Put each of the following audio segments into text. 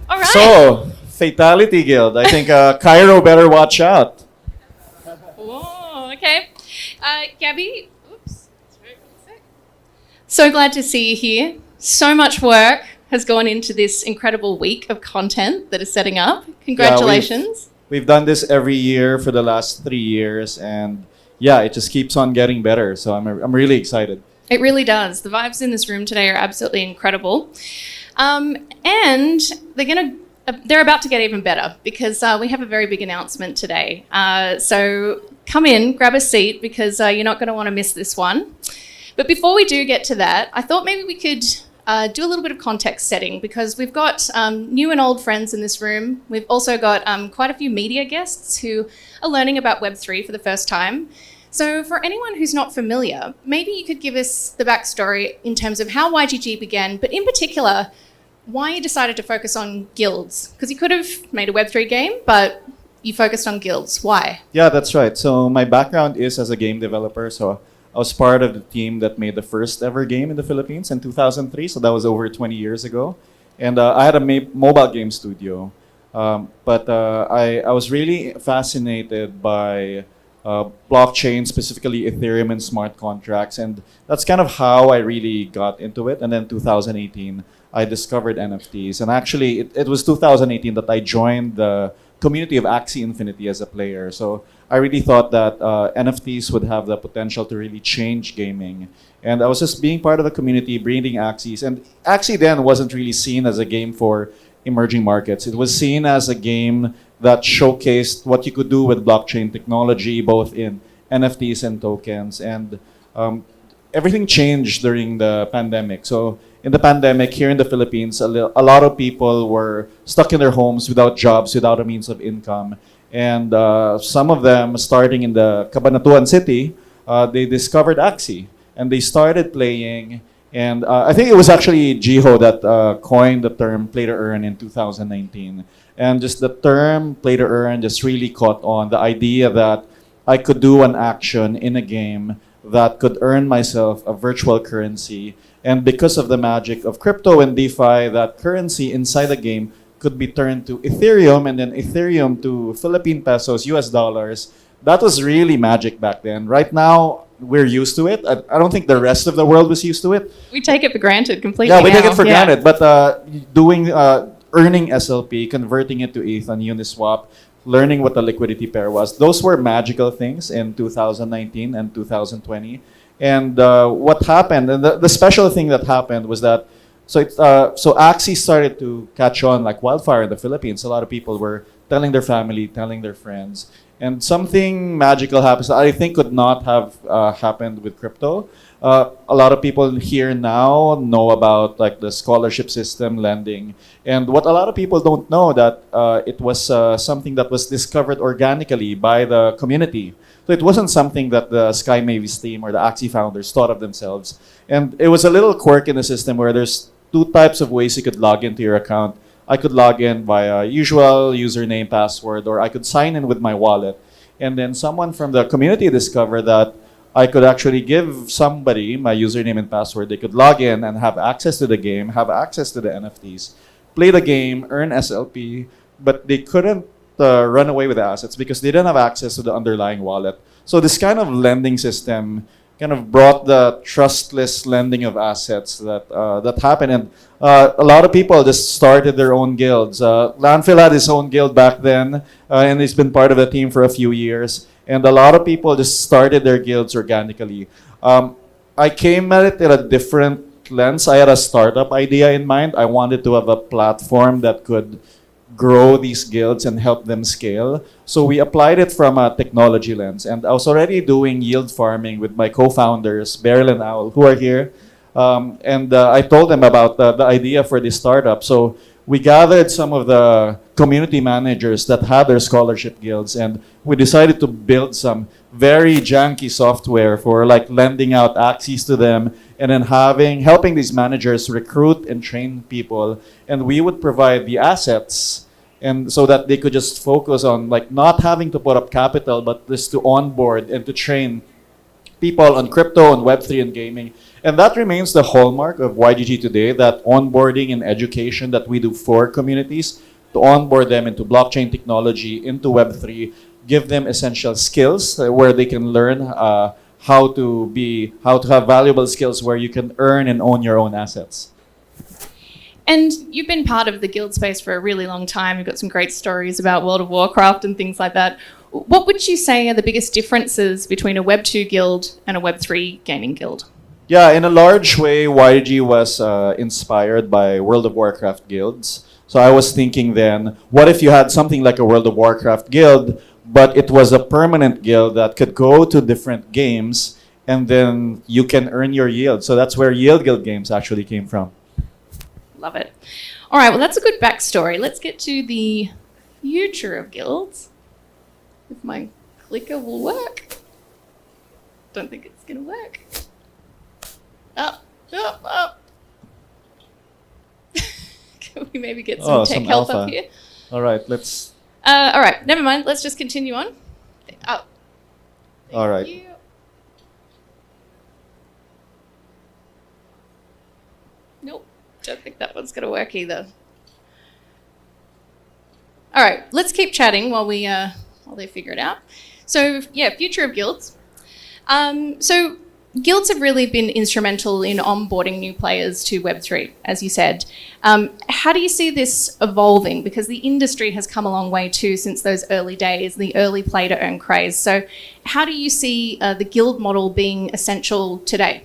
All right. So, Fatality Guild. I think Cairo better watch out. Whoa, okay. Gabby, oops. So glad to see you here. So much work has gone into this incredible week of content that is setting up. Congratulations. We've done this every year for the last 3 years, and yeah, it just keeps on getting better. So I'm really excited. It really does. The vibes in this room today are absolutely incredible. And they're about to get even better because we have a very big announcement today. So come in, grab a seat because you're not going to want to miss this one. But before we do get to that, I thought maybe we could do a little bit of context setting because we've got new and old friends in this room. We've also got quite a few media guests who are learning about Web3 for the first time. So for anyone who's not familiar, maybe you could give us the backstory in terms of how YGG began, but in particular, why you decided to focus on guilds. Because you could have made a Web3 game, but you focused on guilds. Why? Yeah, that's right. So my background is as a game developer. So I was part of the team that made the first ever game in the Philippines in 2003. So that was over 20 years ago. And I had a mobile game studio. But I was really fascinated by blockchain, specifically Ethereum and smart contracts. And that's kind of how I really got into it. And then 2018, I discovered NFTs. And actually, it was 2018 that I joined the community of Axie Infinity as a player. So I really thought that NFTs would have the potential to really change gaming. And I was just being part of the community, breeding Axies. And Axie then wasn't really seen as a game for emerging markets. It was seen as a game that showcased what you could do with blockchain technology, both in NFTs and tokens. And everything changed during the pandemic. So in the pandemic here in the Philippines, a lot of people were stuck in their homes without jobs, without a means of income. And some of them, starting in the Cabanatuan city, they discovered Axie. And they started playing. And I think it was actually Jiho that coined the term play to earn in 2019. And just the term play to earn just really caught on. The idea that I could do an action in a game that could earn myself a virtual currency. And because of the magic of crypto and DeFi, that currency inside the game could be turned to Ethereum and then Ethereum to Philippine pesos, US dollars. That was really magic back then. Right now, we're used to it. I don't think the rest of the world was used to it. We take it for granted completely. Yeah, we take it for granted. But earning SLP, converting it to ETH on Uniswap, learning what the liquidity pair was, those were magical things in 2019 and 2020. And what happened, and the special thing that happened was that, so Axie started to catch on like wildfire in the Philippines. A lot of people were telling their family, telling their friends. And something magical happens that I think could not have happened with crypto. A lot of people here now know about like the scholarship system, lending. And what a lot of people don't know that it was something that was discovered organically by the community. So it wasn't something that the Sky Mavis team or the Axie founders thought of themselves. And it was a little quirk in the system where there's two types of ways you could log into your account. I could log in via usual username, password, or I could sign in with my wallet. And then someone from the community discovered that I could actually give somebody my username and password. They could log in and have access to the game, have access to the NFTs, play the game, earn SLP, but they couldn't run away with the assets because they didn't have access to the underlying wallet. So this kind of lending system kind of brought the trustless lending of assets that happened. And a lot of people just started their own guilds. Landfill had his own guild back then, and he's been part of the team for a few years. And a lot of people just started their guilds organically. I came at it in a different lens. I had a startup idea in mind. I wanted to have a platform that could grow these guilds and help them scale. So we applied it from a technology lens. And I was already doing yield farming with my co-founders, Beryl and Owl, who are here. And I told them about the idea for this startup. So we gathered some of the community managers that had their scholarship guilds, and we decided to build some very janky software for like lending out Axies to them and then helping these managers recruit and train people. And we would provide the assets, and so that they could just focus on like not having to put up capital, but just to onboard and to train people on crypto, on Web3 and gaming. And that remains the hallmark of YGG today, that onboarding and education that we do for communities to onboard them into blockchain technology, into Web3, give them essential skills where they can learn how to have valuable skills where you can earn and own your own assets. And you've been part of the guild space for a really long time. You've got some great stories about World of Warcraft and things like that. What would you say are the biggest differences between a Web2 guild and a Web3 gaming guild? Yeah, in a large way, YG was inspired by World of Warcraft guilds. So I was thinking then, what if you had something like a World of Warcraft guild, but it was a permanent guild that could go to different games and then you can earn your yield. So that's where Yield Guild games actually came from. Love it. All right, well, that's a good backstory. Let's get to the future of guilds. If my clicker will work. Don't think it's going to work. Up. Can we maybe get some tech help alpha up here? All right, let's... All right, never mind. Let's just continue on. Oh. All right. You. Nope, don't think that one's going to work either. All right, let's keep chatting while they figure it out. So, yeah, future of guilds. So guilds have really been instrumental in onboarding new players to Web3, as you said. How do you see this evolving? Because the industry has come a long way too since those early days, the early play to earn craze. So how do you see the guild model being essential today?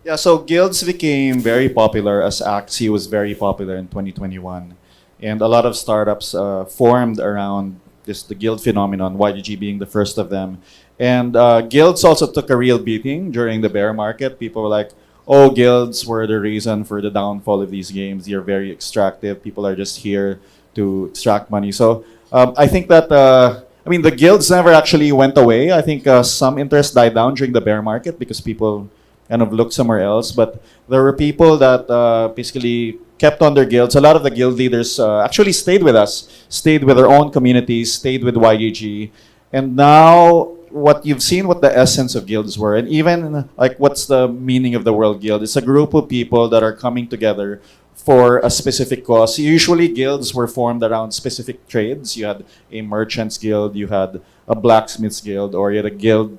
Yeah, so guilds became very popular as Axie was very popular in 2021. And a lot of startups formed around the guild phenomenon, YGG being the first of them. And guilds also took a real beating during the bear market. People were like, oh, guilds were the reason for the downfall of these games. You're very extractive. People are just here to extract money. So I think that, the guilds never actually went away. I think some interest died down during the bear market because people kind of looked somewhere else. But there were people that basically kept on their guilds. A lot of the guild leaders actually stayed with us, stayed with their own communities, stayed with YGG. And now what you've seen what the essence of guilds were, and even like what's the meaning of the word guild. It's a group of people that are coming together for a specific cause. Usually guilds were formed around specific trades. You had a merchant's guild, you had a blacksmith's guild, or you had a guild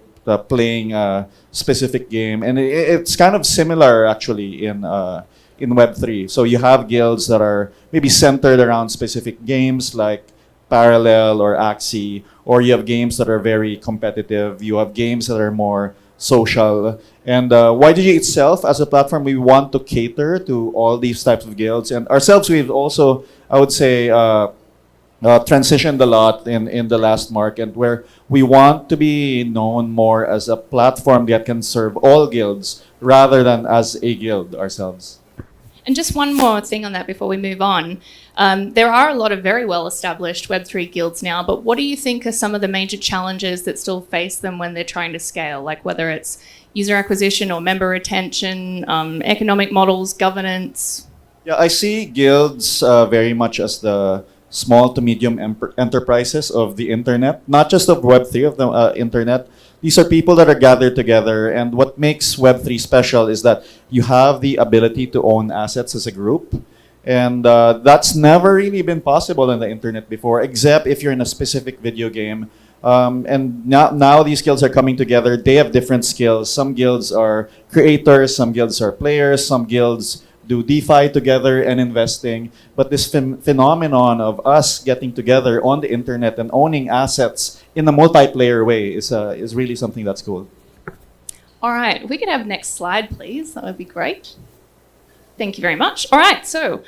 playing a specific game. And it's kind of similar actually in Web3. So you have guilds that are maybe centered around specific games like Parallel or Axie, or you have games that are very competitive. You have games that are more social. And YGG itself, as a platform, we want to cater to all these types of guilds. And ourselves, we've also, I would say, transitioned a lot in the last market, where we want to be known more as a platform that can serve all guilds rather than as a guild ourselves. And just one more thing on that before we move on. There are a lot of very well-established Web3 guilds now, but what do you think are some of the major challenges that still face them when they're trying to scale? Like whether it's user acquisition or member retention, economic models, governance? Yeah, I see guilds very much as the small to medium enterprises of the internet, not just of Web3, of the internet. These are people that are gathered together, and what makes Web3 special is that you have the ability to own assets as a group, and that's never really been possible on the internet before, except if you're in a specific video game. And now these guilds are coming together. They have different skills. Some guilds are creators, some guilds are players, some guilds do DeFi together and investing. But this phenomenon of us getting together on the internet and owning assets in a multiplayer way is really something that's cool. All right, if we could have next slide, please. That would be great. Thank you very much. All right, so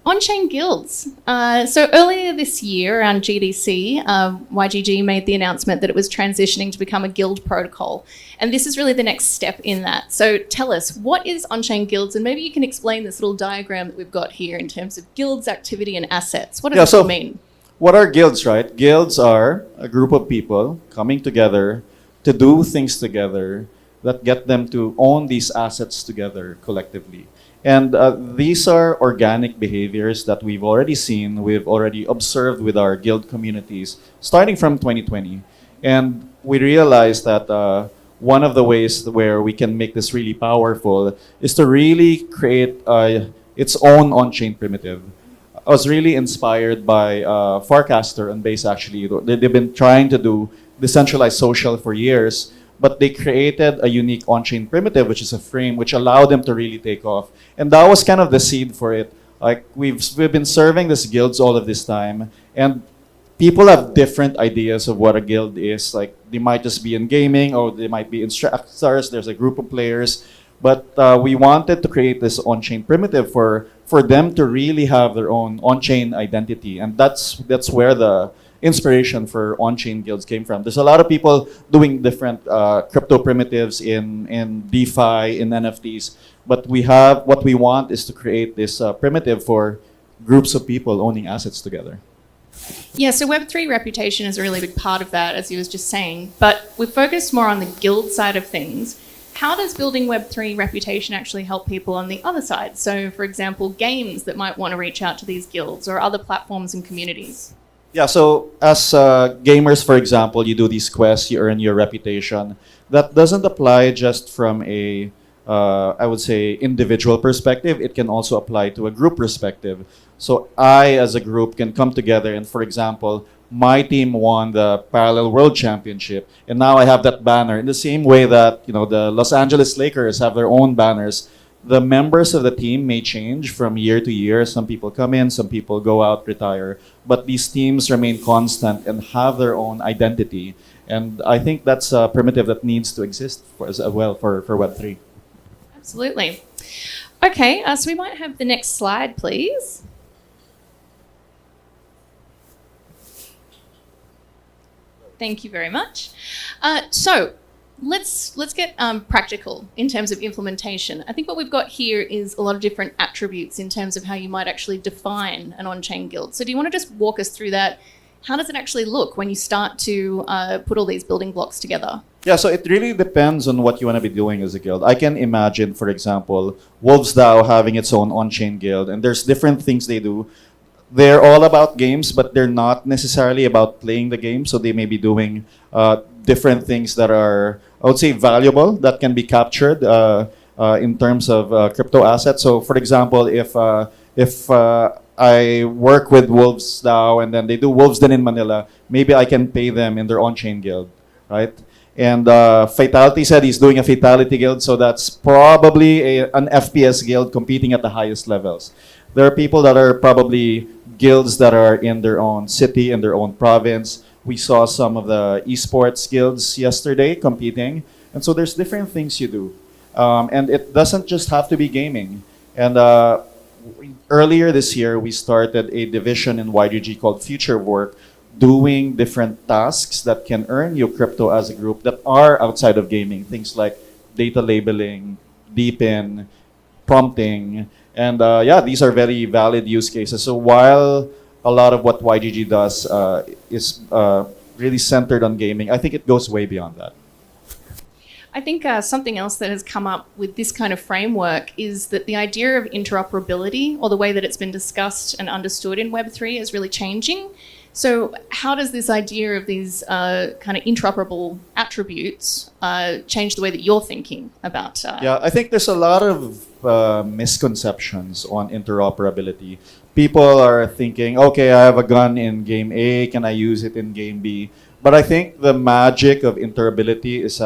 Onchain guilds. So earlier this year around GDC, YGG made the announcement that it was transitioning to become a guild protocol. And this is really the next step in that. So tell us, what is Onchain guilds? And maybe you can explain this little diagram that we've got here in terms of guilds, activity, and assets. What does it mean? What are guilds, right? Guilds are a group of people coming together to do things together that get them to own these assets together collectively. And these are organic behaviors that we've already seen, we've already observed with our guild communities starting from 2020. And we realized that one of the ways where we can make this really powerful is to really create its own on-chain primitive. I was really inspired by Farcaster and Base, actually. They've been trying to do decentralized social for years, but they created a unique on-chain primitive, which is a frame, which allowed them to really take off. And that was kind of the seed for it. Like, we've been serving these guilds all of this time, and people have different ideas of what a guild is. Like, they might just be in gaming, or they might be instructors, there's a group of players. But we wanted to create this on-chain primitive for them to really have their own on-chain identity. And that's where the inspiration for on-chain guilds came from. There's a lot of people doing different crypto primitives in DeFi, in NFTs. But what we want is to create this primitive for groups of people owning assets together. Yeah, so Web3 reputation is a really big part of that, as you was just saying. But we focused more on the guild side of things. How does building Web3 reputation actually help people on the other side? So, for example, games that might want to reach out to these guilds or other platforms and communities. Yeah, so as gamers, for example, you do these quests, you earn your reputation. That doesn't apply just from a, I would say, individual perspective. It can also apply to a group perspective. So I, as a group, can come together and, for example, my team won the Parallel World Championship, and now I have that banner. In the same way that the Los Angeles Lakers have their own banners, the members of the team may change from year to year. Some people come in, some people go out, retire, but these teams remain constant and have their own identity. And I think that's a primitive that needs to exist as well for Web3. Absolutely. Okay, so we might have the next slide, please. Thank you very much. So let's get practical in terms of implementation. I think what we've got here is a lot of different attributes in terms of how you might actually define an on-chain guild. So do you want to just walk us through that? How does it actually look when you start to put all these building blocks together? Yeah, so it really depends on what you want to be doing as a guild. I can imagine, for example, Wolves DAO having its own on-chain guild, and there's different things they do. They're all about games, but they're not necessarily about playing the game. So they may be doing different things that are, I would say, valuable, that can be captured in terms of crypto assets. So, for example, if I work with Wolves DAO and then they do Wolves Den in Manila, maybe I can pay them in their on-chain guild, right? And Fatality said he's doing a Fatality guild, so that's probably an FPS guild competing at the highest levels. There are people that are probably guilds that are in their own city, in their own province. We saw some of the esports guilds yesterday competing. And so there's different things you do. And it doesn't just have to be gaming. And earlier this year, we started a division in YGG called Future Work, doing different tasks that can earn you crypto as a group that are outside of gaming. Things like data labeling, deepin, prompting. And these are very valid use cases. So while a lot of what YGG does is really centered on gaming, I think it goes way beyond that. I think something else that has come up with this kind of framework is that the idea of interoperability, or the way that it's been discussed and understood in Web3, is really changing. So how does this idea of these kind of interoperable attributes change the way that you're thinking about? Yeah, I think there's a lot of misconceptions on interoperability. People are thinking, okay, I have a gun in game A, can I use it in game B? But I think the magic of interoperability is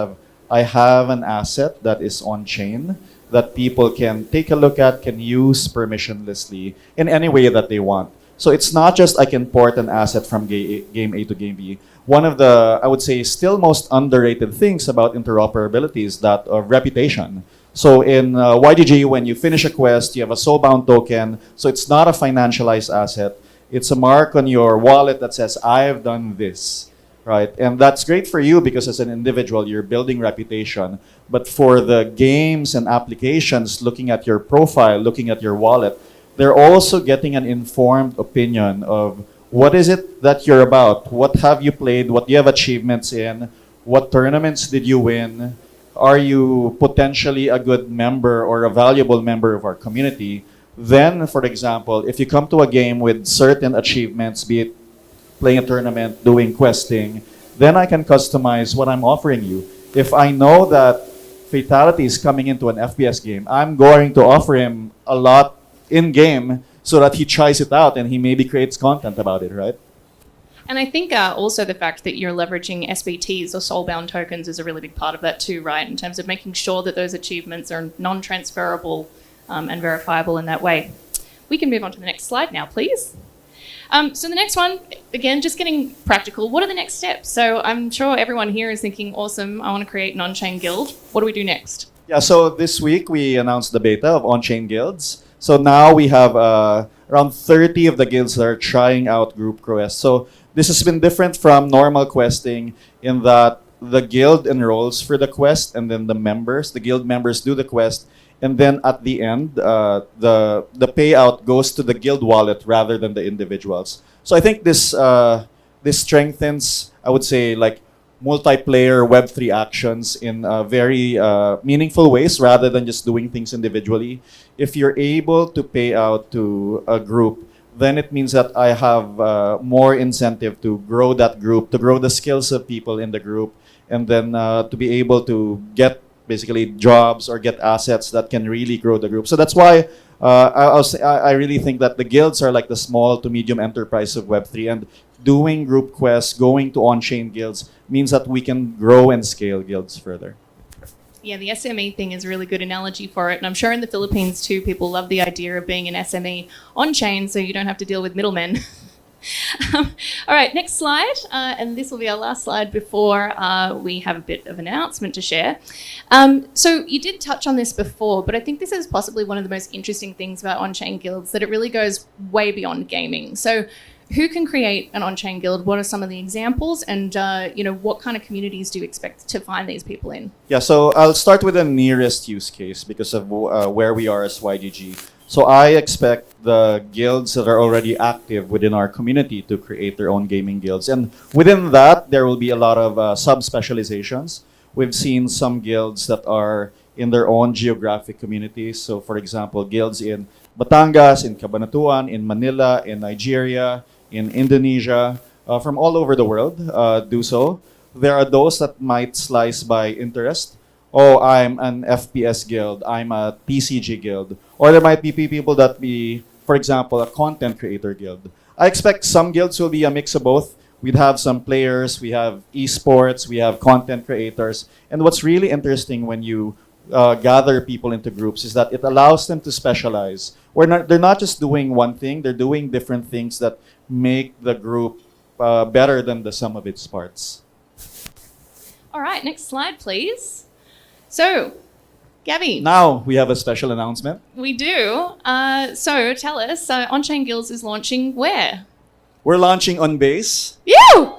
I have an asset that is on-chain that people can take a look at, can use permissionlessly in any way that they want. So it's not just I can port an asset from game A to game B. One of the, I would say, still most underrated things about interoperability is that of reputation. So in YGG, when you finish a quest, you have a soulbound token. So it's not a financialized asset. It's a mark on your wallet that says, I have done this, right? And that's great for you because as an individual, you're building reputation. But for the games and applications looking at your profile, looking at your wallet, they're also getting an informed opinion of what is it that you're about? What have you played? What do you have achievements in? What tournaments did you win? Are you potentially a good member or a valuable member of our community? Then, for example, if you come to a game with certain achievements, be it playing a tournament, doing questing, then I can customize what I'm offering you. If I know that Fatality is coming into an FPS game, I'm going to offer him a lot in-game so that he tries it out and he maybe creates content about it, right? And I think also the fact that you're leveraging SBTs or soulbound tokens is a really big part of that too, right? In terms of making sure that those achievements are non-transferable and verifiable in that way. We can move on to the next slide now, please. So the next one, again, just getting practical. What are the next steps? So I'm sure everyone here is thinking, awesome, I want to create an on-chain guild. What do we do next? Yeah, so this week we announced the beta of on-chain guilds. So now we have around 30 of the guilds that are trying out group quests. So this has been different from normal questing in that the guild enrolls for the quest and then the guild members do the quest. And then at the end, the payout goes to the guild wallet rather than the individuals. So I think this strengthens, I would say, like multiplayer Web3 actions in very meaningful ways rather than just doing things individually. If you're able to pay out to a group, then it means that I have more incentive to grow that group, to grow the skills of people in the group, and then to be able to get basically jobs or get assets that can really grow the group. So that's why I really think that the guilds are like the small to medium enterprise of Web3, and doing group quests, going to on-chain guilds means that we can grow and scale guilds further. Yeah, the SME thing is a really good analogy for it. And I'm sure in the Philippines too, people love the idea of being an SME on-chain so you don't have to deal with middlemen. All right, next slide. And this will be our last slide before we have a bit of an announcement to share. So you did touch on this before, but I think this is possibly one of the most interesting things about on-chain guilds, that it really goes way beyond gaming. So who can create an on-chain guild? What are some of the examples? And what kind of communities do you expect to find these people in? Yeah, so I'll start with the nearest use case because of where we are as YGG. So I expect the guilds that are already active within our community to create their own gaming guilds. And within that, there will be a lot of sub-specializations. We've seen some guilds that are in their own geographic communities. So for example, guilds in Batangas, in Cabanatuan, in Manila, in Nigeria, in Indonesia, from all over the world do so. There are those that might slice by interest. Oh, I'm an FPS guild, I'm a TCG guild. Or there might be people that be, for example, a content creator guild. I expect some guilds will be a mix of both. We'd have some players, we have esports, we have content creators. And what's really interesting when you gather people into groups is that it allows them to specialize. They're not just doing one thing, they're doing different things that make the group better than the sum of its parts. All right, next slide, please. So, Gabby. Now we have a special announcement. We do. So tell us, On-Chain Guilds is launching where? We're launching on Base. You!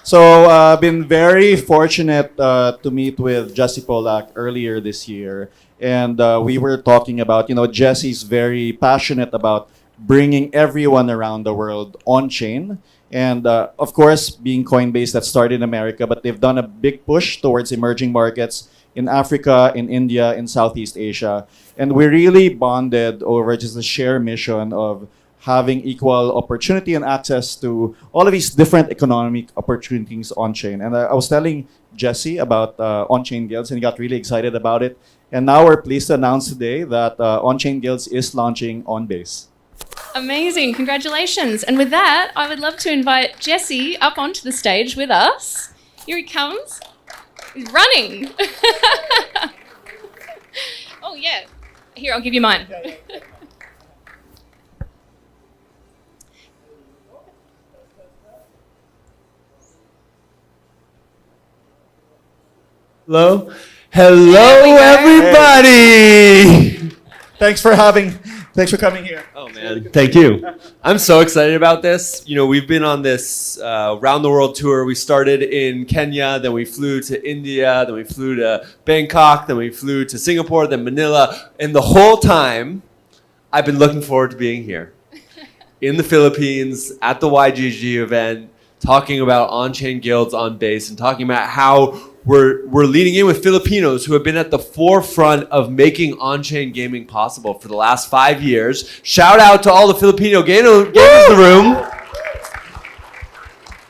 So I've been very fortunate to meet with Jesse Polak earlier this year. And we were talking about, Jesse's very passionate about bringing everyone around the world on-chain. And of course, being Coinbase, that started in America, but they've done a big push towards emerging markets in Africa, in India, in Southeast Asia. And we really bonded over just a shared mission of having equal opportunity and access to all of these different economic opportunities on-chain. And I was telling Jesse about on-chain guilds, and he got really excited about it. And now we're pleased to announce today that on-chain guilds is launching on Base. Amazing, congratulations. And with that, I would love to invite Jesse up onto the stage with us. Here he comes. He's running. Oh yeah, here, I'll give you mine. Hello? Hello, everybody! Thanks for coming here. Oh, man. Thank you. I'm so excited about this. We've been on this round the world tour. We started in Kenya, then we flew to India, then we flew to Bangkok, then we flew to Singapore, then Manila. And the whole time, I've been looking forward to being here in the Philippines at the YGG event, talking about on-chain guilds on Base and talking about how we're leading in with Filipinos who have been at the forefront of making on-chain gaming possible for the last 5 years. Shout out to all the Filipino gamers in the room.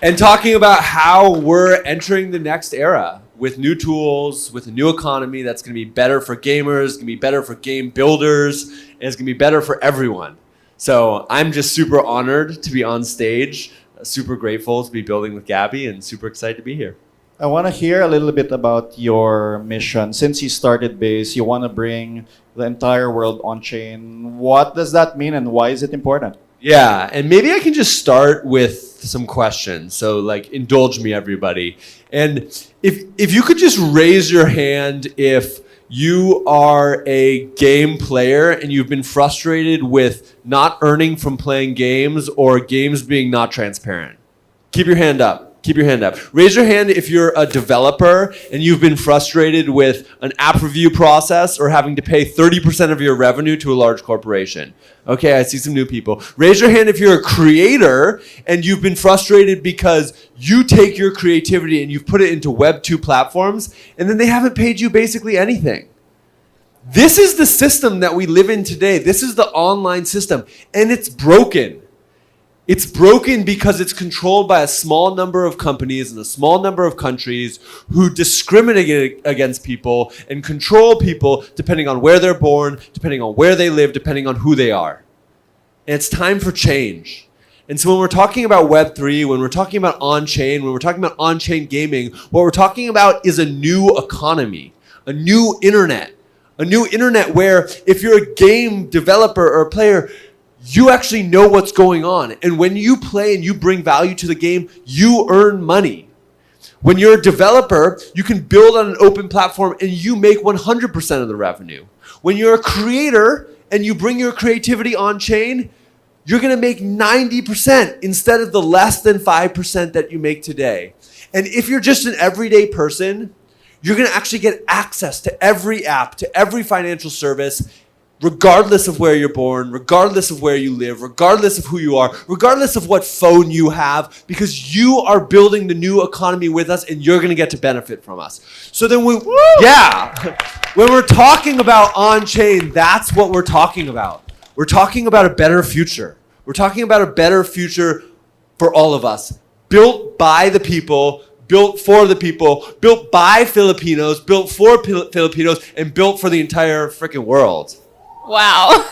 And talking about how we're entering the next era. with new tools, with a new economy that's going to be better for gamers, going to be better for game builders, and it's going to be better for everyone. So I'm just super honored to be on stage, super grateful to be building with Gabby, and super excited to be here. I want to hear a little bit about your mission. Since you started Base, you want to bring the entire world on-chain. What does that mean and why is it important? Yeah, and maybe I can just start with some questions. So like, indulge me, everybody. And if you could just raise your hand if you are a game player and you've been frustrated with not earning from playing games or games being not transparent. Keep your hand up. Keep your hand up. Raise your hand if you're a developer and you've been frustrated with an app review process or having to pay 30% of your revenue to a large corporation. Okay, I see some new people. Raise your hand if you're a creator and you've been frustrated because you take your creativity and you've put it into Web 2 platforms and then they haven't paid you basically anything. This is the system that we live in today. This is the online system, and it's broken. It's broken because it's controlled by a small number of companies in a small number of countries who discriminate against people and control people depending on where they're born, depending on where they live, depending on who they are. And it's time for change. And so when we're talking about Web3, when we're talking about on-chain, when we're talking about on-chain gaming, what we're talking about is a new economy, a new internet where if you're a game developer or a player, you actually know what's going on. And when you play and you bring value to the game, you earn money. When you're a developer, you can build on an open platform and you make 100% of the revenue. When you're a creator and you bring your creativity on chain, you're going to make 90% instead of the less than 5% that you make today. And if you're just an everyday person, you're going to actually get access to every app, to every financial service, regardless of where you're born, regardless of where you live, regardless of who you are, regardless of what phone you have, because you are building the new economy with us and you're going to get to benefit from us. So then when we're talking about on-chain, that's what we're talking about. We're talking about a better future. We're talking about a better future for all of us, built by the people, built for the people, built by Filipinos, built for Filipinos, and built for the entire freaking world. Wow.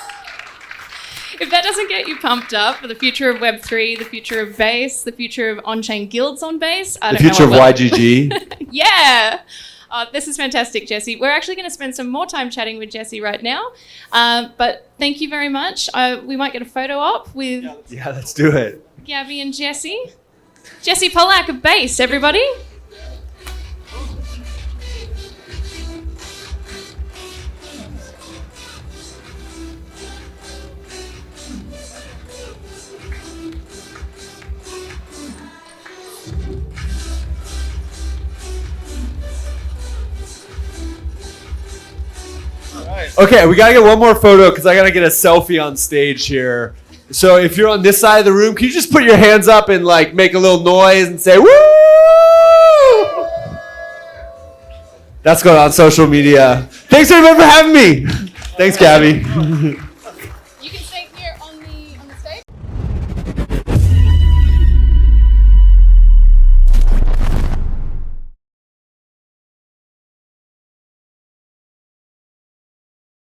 If that doesn't get you pumped up for the future of Web3, the future of Base, the future of on-chain guilds on Base, I don't know. The future of YGG. Yeah. This is fantastic, Jesse. We're actually going to spend some more time chatting with Jesse right now. But thank you very much. We might get a photo op with Yeah, let's do it. Gabby and Jesse. Jesse Pollack of Base, everybody. Okay, we gotta get one more photo because I gotta get a selfie on stage here. So if you're on this side of the room, can you just put your hands up and like make a little noise and say woo? That's going on social media. Thanks everyone for having me. Thanks, Gabby.